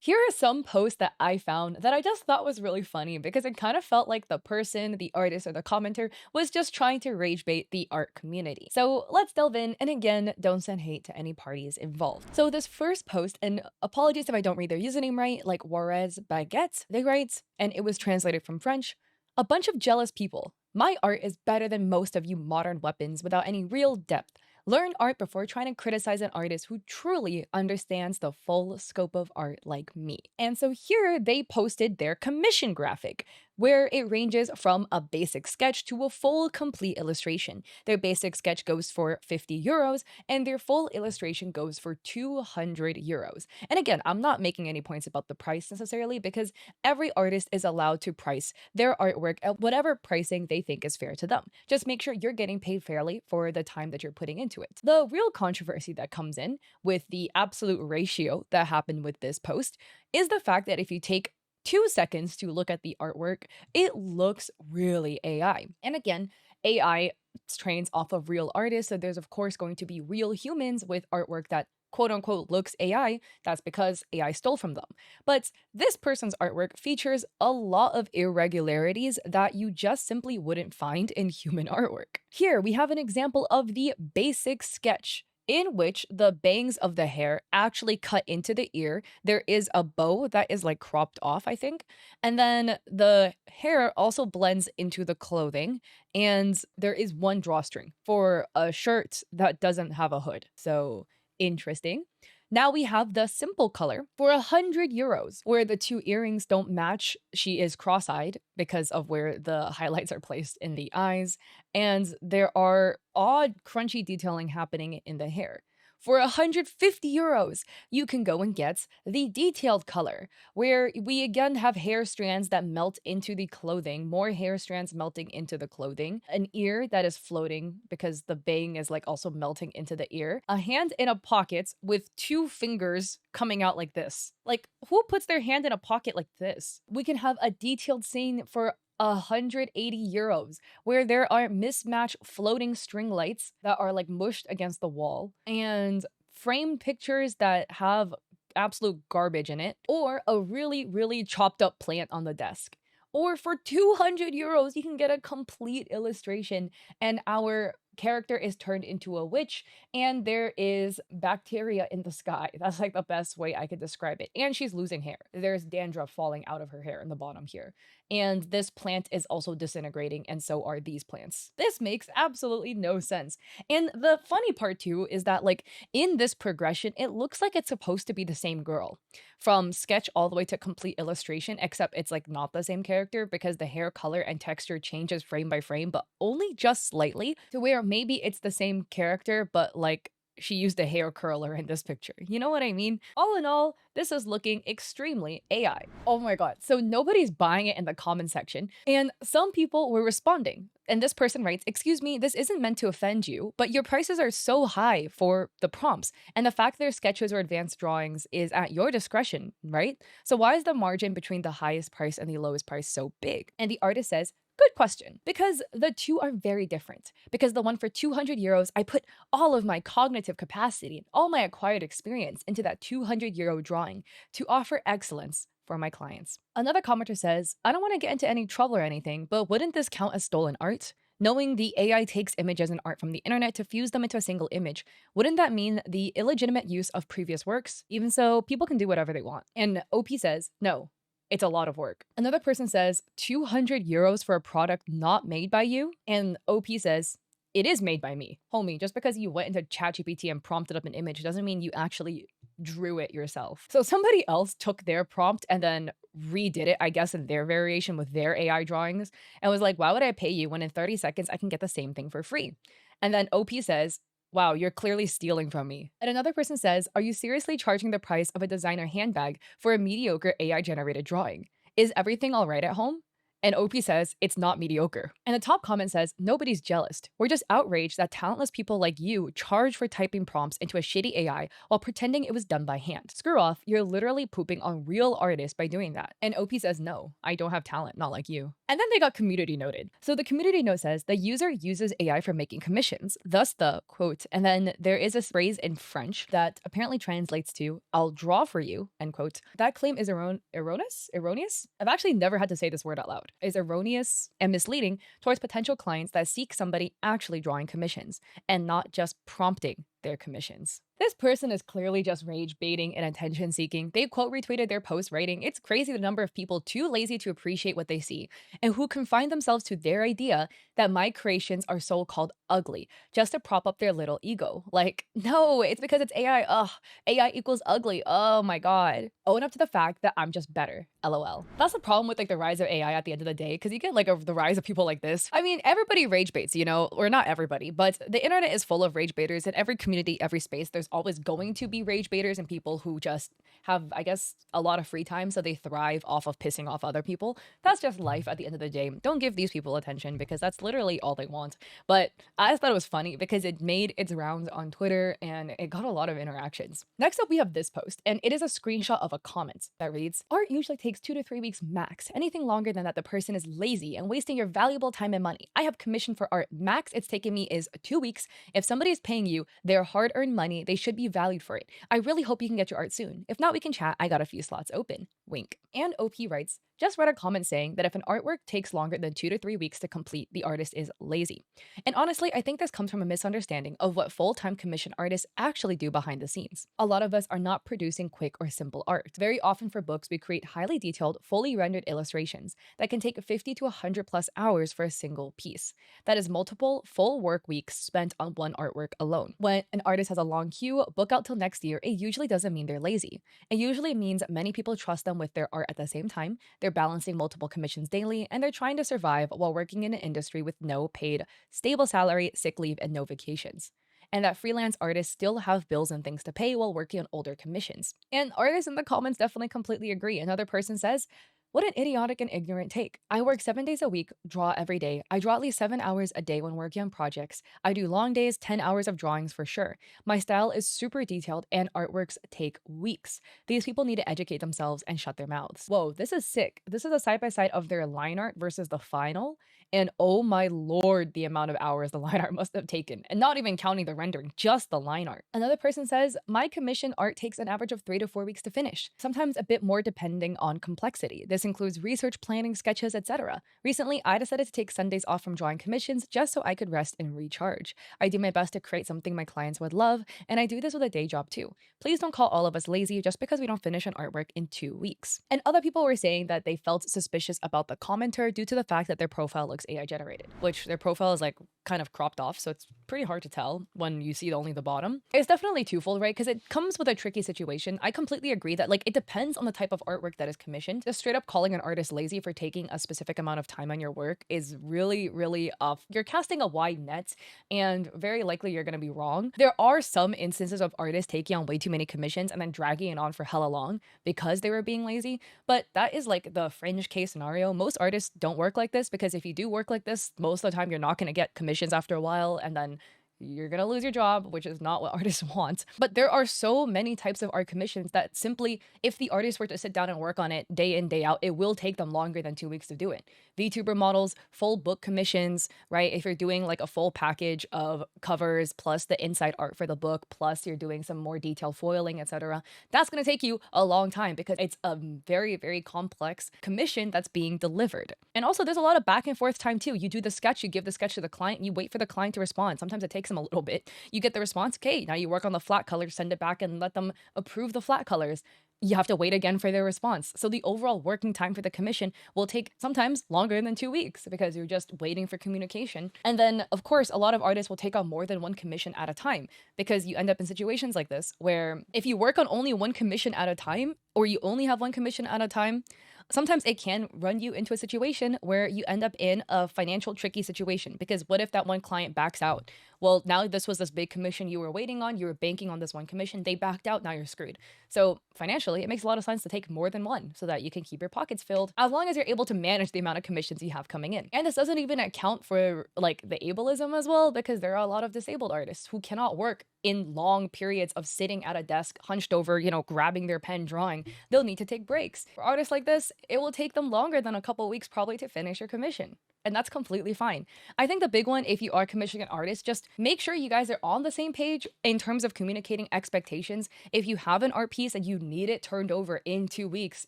Here are some posts that I found that I just thought was really funny because it kind of felt like the person, the artist, or the commenter was just trying to rage bait the art community. So let's delve in, and again, don't send hate to any parties involved. So this first post, and apologies if I don't read their username right, like Juarez Baguette, they write, and it was translated from French, a bunch of jealous people. My art is better than most of you modern weapons without any real depth. Learn art before trying to criticize an artist who truly understands the full scope of art like me. And so here they posted their commission graphic, where it ranges from a basic sketch to a full complete illustration. Their basic sketch goes for 50 euros, and their full illustration goes for 200 euros. And again, I'm not making any points about the price necessarily because every artist is allowed to price their artwork at whatever pricing they think is fair to them. Just make sure you're getting paid fairly for the time that you're putting into it. The real controversy that comes in with the absolute ratio that happened with this post is the fact that if you take 2 seconds to look at the artwork, it looks really AI. And again, AI trains off of real artists, so there's of course going to be real humans with artwork that quote unquote looks AI. That's because AI stole from them. But this person's artwork features a lot of irregularities that you just simply wouldn't find in human artwork. Here we have an example of the basic sketch in which the bangs of the hair actually cut into the ear. There is a bow that is like cropped off, I think. And then the hair also blends into the clothing. And there is one drawstring for a shirt that doesn't have a hood. So interesting. Now we have the simple color for 100 euros, where the two earrings don't match. She is cross eyed because of where the highlights are placed in the eyes, and there are odd, crunchy detailing happening in the hair. For 150 euros, you can go and get the detailed color, where we again have hair strands that melt into the clothing, more hair strands melting into the clothing, an ear that is floating because the bang is like also melting into the ear, a hand in a pocket with two fingers coming out like this. Like, who puts their hand in a pocket like this? We can have a detailed scene for 180 euros, where there are mismatched floating string lights that are like mushed against the wall, and framed pictures that have absolute garbage in it, or a really, really chopped up plant on the desk. Or for 200 euros, you can get a complete illustration, and our character is turned into a witch, and there is bacteria in the sky. That's like the best way I could describe it. And she's losing hair. There's dandruff falling out of her hair in the bottom here. And this plant is also disintegrating, and so are these plants. This makes absolutely no sense. And the funny part too is that, like, in this progression, it looks like it's supposed to be the same girl from sketch all the way to complete illustration, except it's like not the same character because the hair color and texture changes frame by frame, but only just slightly to where maybe it's the same character, but like she used a hair curler in this picture. You know what I mean? All in all, this is looking extremely AI. Oh my god. So nobody's buying it in the comment section, and some people were responding. And this person writes, "Excuse me, this isn't meant to offend you, but your prices are so high for the prompts, and the fact they're sketches or advanced drawings is at your discretion, right? So why is the margin between the highest price and the lowest price so big?" And the artist says, "Good question. Because the two are very different. Because the one for 200 euros, I put all of my cognitive capacity and all my acquired experience into that 200 euro drawing to offer excellence for my clients." Another commenter says, "I don't want to get into any trouble or anything, but wouldn't this count as stolen art? Knowing the AI takes images and art from the internet to fuse them into a single image, wouldn't that mean the illegitimate use of previous works? Even so, people can do whatever they want." And OP says, "No, it's a lot of work." Another person says, 200 euros for a product not made by you? And OP says, "It is made by me. Homie, just because you went into ChatGPT and prompted up an image doesn't mean you actually drew it yourself." So somebody else took their prompt and then redid it, I guess, in their variation with their AI drawings, and was like, "Why would I pay you when in 30 seconds I can get the same thing for free?" And then OP says, "Wow, you're clearly stealing from me." And another person says, "Are you seriously charging the price of a designer handbag for a mediocre AI generated drawing? Is everything all right at home?" And OP says, it's not mediocre. And the top comment says, nobody's jealous. We're just outraged that talentless people like you charge for typing prompts into a shitty AI while pretending it was done by hand. Screw off, you're literally pooping on real artists by doing that. And OP says, no, I don't have talent, not like you. And then they got community noted. So the community note says, the user uses AI for making commissions, thus the quote. And then there is a phrase in French that apparently translates to, I'll draw for you, end quote. That claim is erroneous? Erroneous? I've actually never had to say this word out loud. Is erroneous and misleading towards potential clients that seek somebody actually drawing commissions and not just prompting their commissions. This person is clearly just rage baiting and attention seeking. They quote retweeted their post writing, it's crazy the number of people too lazy to appreciate what they see and who confine themselves to their idea that my creations are so-called ugly just to prop up their little ego. Like, no, it's because it's AI. Ugh, AI equals ugly. Oh my God. Own up to the fact that I'm just better. LOL. That's the problem with like the rise of AI at the end of the day, because you get like the rise of people like this. I mean, everybody rage baits, you know, or not everybody, but the internet is full of rage baiters. In every community, every space, there's always going to be rage baiters and people who just have, I guess, a lot of free time, so they thrive off of pissing off other people. That's just life at the end of the day. Don't give these people attention because that's literally all they want. But I just thought it was funny because it made its rounds on Twitter and it got a lot of interactions. Next up, we have this post, and it is a screenshot of a comment that reads, art usually takes 2 to 3 weeks max. Anything longer than that, the person is lazy and wasting your valuable time and money. I have commissioned for art. Max it's taken me is 2 weeks. If somebody is paying you their hard-earned money, they should be valued for it. I really hope you can get your art soon. If not, we can chat. I got a few slots open. Wink. And OP writes, just read a comment saying that if an artwork takes longer than 2 to 3 weeks to complete, the artist is lazy. And honestly, I think this comes from a misunderstanding of what full-time commission artists actually do behind the scenes. A lot of us are not producing quick or simple art. Very often for books, we create highly detailed, fully rendered illustrations that can take 50 to 100 plus hours for a single piece. That is multiple full work weeks spent on one artwork alone. When an artist has a long queue, book out till next year, it usually doesn't mean they're lazy. It usually means many people trust them with their art at the same time, they're balancing multiple commissions daily, and they're trying to survive while working in an industry with no paid, stable salary, sick leave, and no vacations. And that freelance artists still have bills and things to pay while working on older commissions. And artists in the comments definitely completely agree. Another person says, what an idiotic and ignorant take. I work 7 days a week, draw every day. I draw at least 7 hours a day when working on projects. I do long days, 10 hours of drawings for sure. My style is super detailed and artworks take weeks. These people need to educate themselves and shut their mouths. Whoa, this is sick. This is a side-by-side of their line art versus the final. And oh my lord, the amount of hours the line art must have taken. And not even counting the rendering, just the line art. Another person says, my commission art takes an average of 3 to 4 weeks to finish, sometimes a bit more depending on complexity. This includes research, planning, sketches, etc. Recently, I decided to take Sundays off from drawing commissions just so I could rest and recharge. I do my best to create something my clients would love, and I do this with a day job too. Please don't call all of us lazy just because we don't finish an artwork in 2 weeks. And other people were saying that they felt suspicious about the commenter due to the fact that their profile looks AI generated, which their profile is like kind of cropped off, so it's pretty hard to tell when you see only the bottom. It's definitely twofold, right? Because it comes with a tricky situation. I completely agree that like it depends on the type of artwork that is commissioned. Just straight up calling an artist lazy for taking a specific amount of time on your work is really off. You're casting a wide net and very likely you're going to be wrong. There are some instances of artists taking on way too many commissions and then dragging it on for hella long because they were being lazy, but that is like the fringe case scenario. Most artists don't work like this because if you do work like this, most of the time you're not going to get commissions after a while, and then you're gonna lose your job, which is not what artists want. But there are so many types of art commissions that simply, if the artist were to sit down and work on it day in, day out, it will take them longer than 2 weeks to do it. VTuber models, full book commissions, right? If you're doing like a full package of covers plus the inside art for the book, plus you're doing some more detailed foiling, etc., that's gonna take you a long time because it's a very complex commission that's being delivered. And also there's a lot of back and forth time too. You do the sketch, you give the sketch to the client, you wait for the client to respond. Sometimes it takes them a little bit. You get the response, okay, now you work on the flat colors, send it back and let them approve the flat colors. You have to wait again for their response. So the overall working time for the commission will take sometimes longer than 2 weeks because you're just waiting for communication. And then, of course, a lot of artists will take on more than one commission at a time because you end up in situations like this where if you work on only one commission at a time or you only have one commission at a time, sometimes it can run you into a situation where you end up in a financial tricky situation because what if that one client backs out? well, now this was this big commission you were waiting on, you were banking on this one commission, they backed out, now you're screwed. So financially, it makes a lot of sense to take more than one so that you can keep your pockets filled as long as you're able to manage the amount of commissions you have coming in. And this doesn't even account for like the ableism as well, because there are a lot of disabled artists who cannot work in long periods of sitting at a desk, hunched over, grabbing their pen, drawing. They'll need to take breaks. For artists like this, it will take them longer than a couple weeks probably to finish your commission. And that's completely fine. I think the big one, if you are commissioning an artist, just make sure you guys are on the same page in terms of communicating expectations. If you have an art piece and you need it turned over in 2 weeks,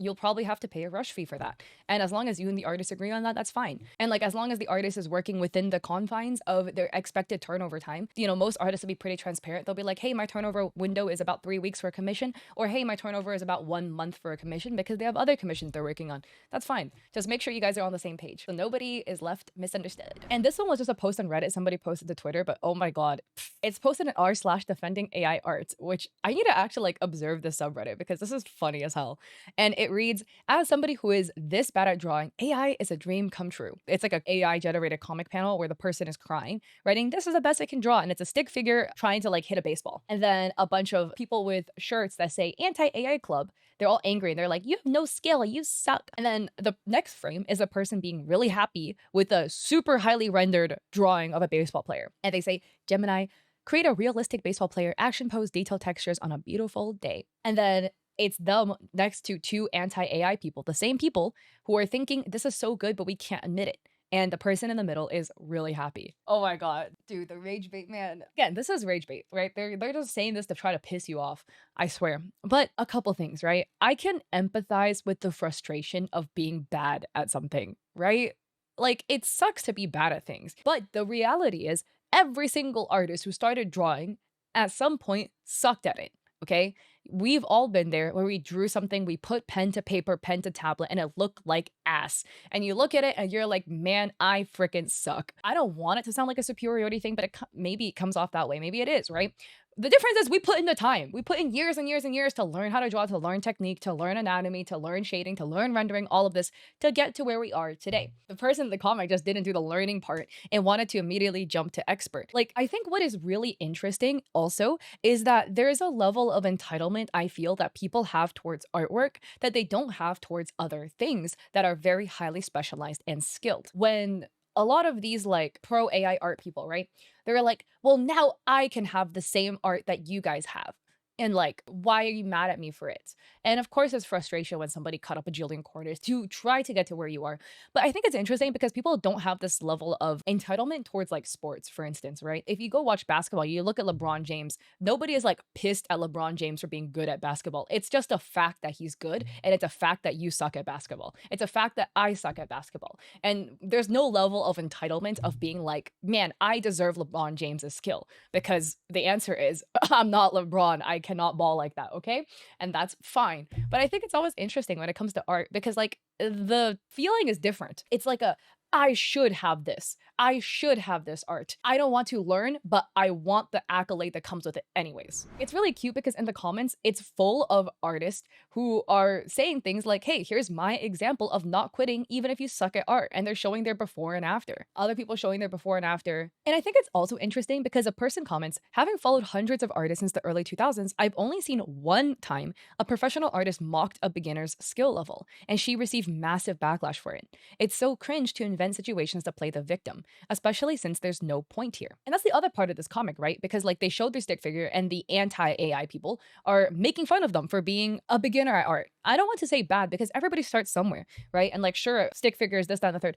you'll probably have to pay a rush fee for that. And as long as you and the artist agree on that, that's fine. And like, as long as the artist is working within the confines of their expected turnover time, most artists will be pretty transparent. They'll be like, hey, my turnover window is about 3 weeks for a commission, or hey, my turnover is about 1 month for a commission because they have other commissions they're working on. That's fine. Just make sure you guys are on the same page so nobody is left misunderstood. And this one was just a post on Reddit somebody posted to Twitter, but oh my god, it's posted in r/defending AI art, which I need to actually like observe this subreddit because this is funny as hell. And it reads, as somebody who is this bad at drawing, AI is a dream come true. It's like an AI generated comic panel where the person is crying, writing, this is the best I can draw. And it's a stick figure trying to like hit a baseball. And then a bunch of people with shirts that say anti-AI club. They're all angry and they're like, you have no skill, you suck. And then the next frame is a person being really happy with a super highly rendered drawing of a baseball player. And they say, Gemini, create a realistic baseball player, action pose, detail textures on a beautiful day. And then it's them next to two anti-AI people, the same people who are thinking, this is so good, but we can't admit it. And the person in the middle is really happy. Oh my god, dude, the rage bait, man. Again, this is rage bait, right? They're just saying this to try to piss you off, I swear. But a couple things, right? I can empathize with the frustration of being bad at something, right? Like, it sucks to be bad at things. But the reality is, every single artist who started drawing at some point sucked at it, okay? We've all been there where we drew something, we put pen to paper, pen to tablet, and it looked like ass. And you look at it and you're like, man, I freaking suck. I don't want it to sound like a superiority thing, but maybe it comes off that way. Maybe it is, right? The difference is we put in the time. We put in years and years and years to learn how to draw, to learn technique, to learn anatomy, to learn shading, to learn rendering, all of this to get to where we are today. The person in the comic just didn't do the learning part and wanted to immediately jump to expert. Like, I think what is really interesting also is that there is a level of entitlement I feel that people have towards artwork that they don't have towards other things that are very highly specialized and skilled. When a lot of these like pro AI art people, right? They're like, well, now I can have the same art that you guys have. And like, why are you mad at me for it? And of course, there's frustration when somebody cut up a jillion corners to try to get to where you are. But I think it's interesting because people don't have this level of entitlement towards like sports, for instance, right? If you go watch basketball, you look at LeBron James, nobody is like pissed at LeBron James for being good at basketball. It's just a fact that he's good. And it's a fact that you suck at basketball. It's a fact that I suck at basketball. And there's no level of entitlement of being like, man, I deserve LeBron James's skill, because the answer is, I'm not LeBron. I cannot ball like that, okay? And that's fine. But I think it's always interesting when it comes to art because like the feeling is different. It's like a I should have this. I should have this art. I don't want to learn, but I want the accolade that comes with it anyways. It's really cute because in the comments, it's full of artists who are saying things like, hey, here's my example of not quitting even if you suck at art. And they're showing their before and after. Other people showing their before and after. And I think it's also interesting because a person comments, having followed hundreds of artists since the early 2000s, I've only seen one time a professional artist mocked a beginner's skill level, and she received massive backlash for it. It's so cringe to invent situations that play the victim, especially since there's no point here. And that's the other part of this comic, right? Because like they showed their stick figure and the anti-AI people are making fun of them for being a beginner at art. I don't want to say bad because everybody starts somewhere, right? And like, sure, stick figures, this, that, and the third.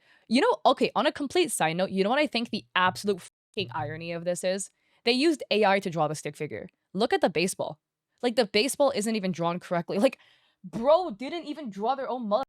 Okay, on a complete side note, you know what I think the absolute fucking irony of this is? They used AI to draw the stick figure. Look at the baseball. Like the baseball isn't even drawn correctly. Like, bro didn't even draw their own mother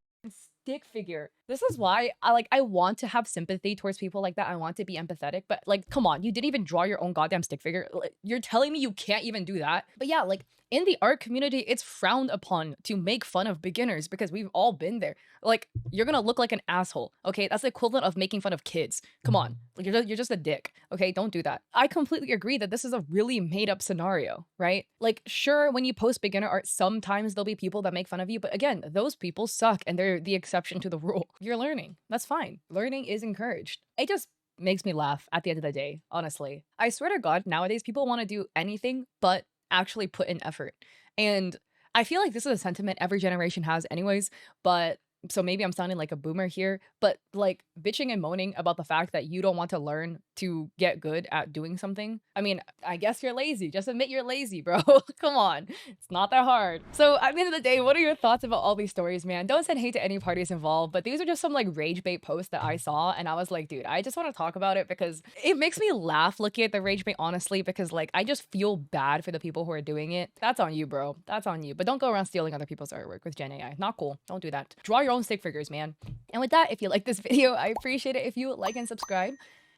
stick figure. This is why I want to have sympathy towards people like that. I want to be empathetic, but like, come on, you didn't even draw your own goddamn stick figure. Like, you're telling me you can't even do that? But yeah, like in the art community, it's frowned upon to make fun of beginners because we've all been there. Like, you're gonna look like an asshole, okay? That's the equivalent of making fun of kids. Come on, like you're just a dick, okay? Don't do that. I completely agree that this is a really made up scenario, right? Like, sure, when you post beginner art, sometimes there'll be people that make fun of you, but again, those people suck and they're the exception to the rule. You're learning. That's fine. Learning is encouraged. It just makes me laugh at the end of the day, honestly. I swear to God, nowadays people want to do anything but actually put in effort. And I feel like this is a sentiment every generation has anyways, but so maybe I'm sounding like a boomer here, but like bitching and moaning about the fact that you don't want to learn to get good at doing something. I mean, I guess you're lazy. Just admit you're lazy, bro. Come on. It's not that hard. So at the end of the day, what are your thoughts about all these stories, man? Don't send hate to any parties involved, but these are just some like rage bait posts that I saw, and I was like, dude, I just want to talk about it because it makes me laugh looking at the rage bait, honestly, because like I just feel bad for the people who are doing it. That's on you, bro. That's on you. But don't go around stealing other people's artwork with Gen AI. Not cool. Don't do that. Draw your own stick figures, man. And with that, if you like this video, I appreciate it if you like and subscribe.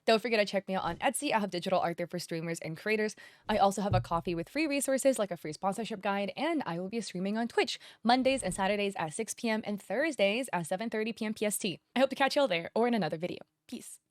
Don't forget to check me out on Etsy. I have digital art there for streamers and creators. I also have a coffee with free resources like a free sponsorship guide, and I will be streaming on Twitch Mondays and Saturdays at 6 p.m. and Thursdays at 7:30 p.m. PST. I hope to catch y'all there or in another video. Peace.